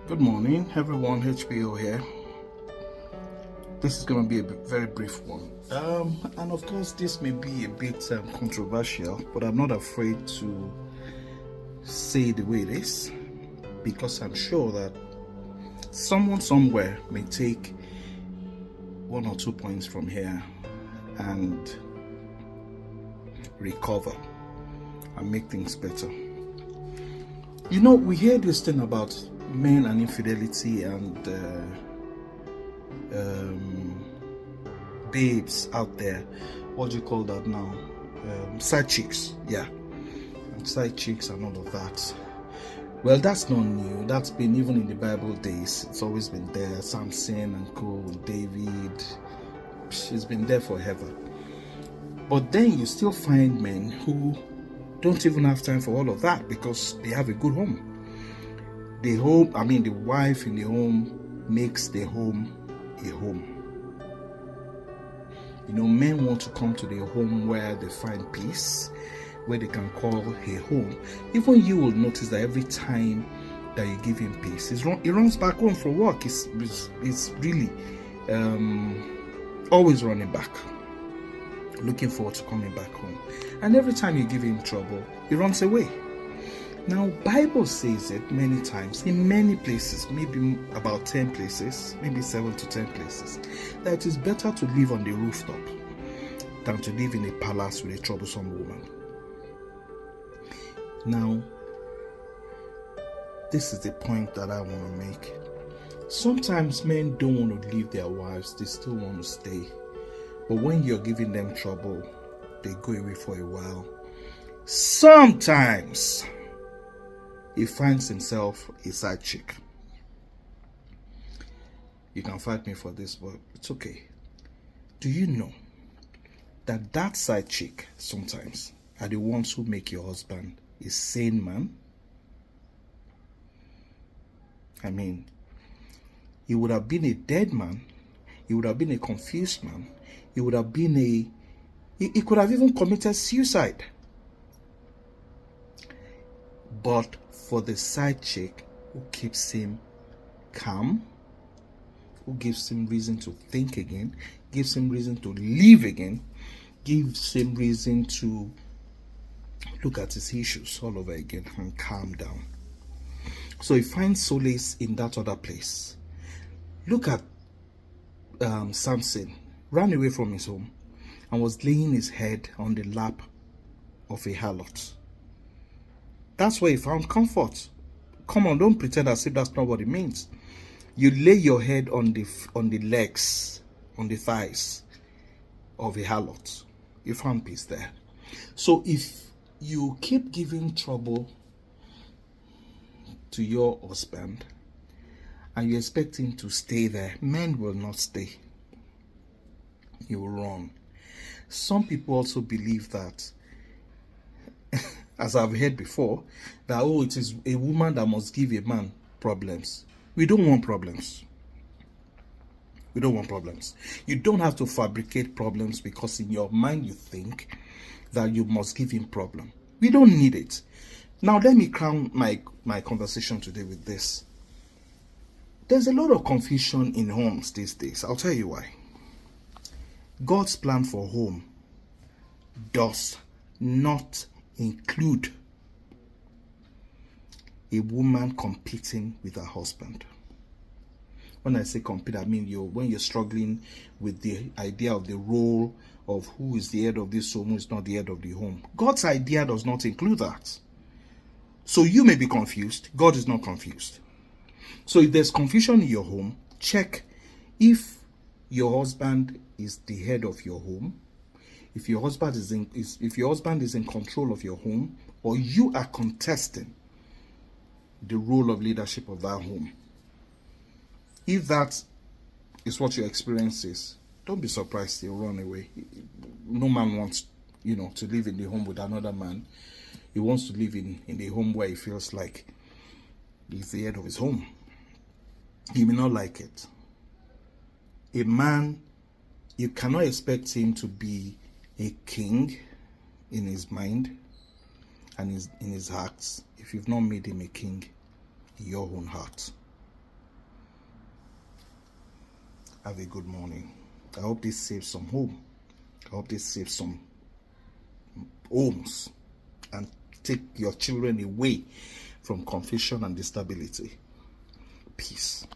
Good morning, everyone. HPO here. This is going to be a very brief one. And of course, this may be a bit controversial, but I'm not afraid to say it the way it is because I'm sure that someone somewhere may take 1 or 2 points from here and recover and make things better. You know, we hear this thing about men and infidelity and babes out there. What do you call that now? Side chicks, yeah, and side chicks and all of that. Well, that's not new. That's been even in the Bible days. It's always been there. Samson and co, David. It's been there forever. But then you still find men who don't even have time for all of that because they have a good home. The wife in the home makes the home a home. You know, men want to come to the home where they find peace, where they can call a home. Even you will notice that every time that you give him peace, he runs back home for work. It's really always running back, looking forward to coming back home. And every time you give him trouble, he runs away. Now, Bible says it many times, in many places, maybe about 10 places, maybe 7 to 10 places, that it is better to live on the rooftop than to live in a palace with a troublesome woman. Now, this is the point that I want to make. Sometimes men don't want to leave their wives, they still want to stay. But when you're giving them trouble, they go away for a while. Sometimes he finds himself a side chick. You can fight me for this, but it's okay. Do you know that side chick sometimes are the ones who make your husband a sane man? I mean, he would have been a dead man. He would have been a confused man. He would have been he could have even committed suicide. But for the side chick who keeps him calm, who gives him reason to think again, gives him reason to live again, gives him reason to look at his issues all over again and calm down. So he finds solace in that other place. Look at Samson. Ran away from his home and was laying his head on the lap of a harlot. That's where he found comfort. Come on, don't pretend as if that's not what it means. You lay your head on the legs, on the thighs of a harlot. You found peace there. So if you keep giving trouble to your husband and you expect him to stay there, men will not stay. He will run. Some people also believe that, as I've heard before, that it is a woman that must give a man problems. We don't want problems. We don't want problems. You don't have to fabricate problems because in your mind you think that you must give him problem. We don't need it. Now let me crown my conversation today with this. There's a lot of confusion in homes these days. I'll tell you why. God's plan for home does not include a woman competing with her husband. When I say compete, I mean when you're struggling with the idea of the role of who is the head of this home, who is not the head of the home. God's idea does not include that. So you may be confused. God is not confused. So if there's confusion in your home, check if your husband is the head of your home, if your husband is in control of your home, or you are contesting the role of leadership of that home. If that is what your experience is, don't be surprised he'll run away. No man wants, to live in the home with another man. He wants to live in the home where he feels like he's the head of his home. He may not like it. A man, you cannot expect him to be a king in his mind and in his heart if you've not made him a king in your own heart. Have a good morning. I hope this saves some home. I hope this saves some homes and take your children away from confusion and instability. Peace.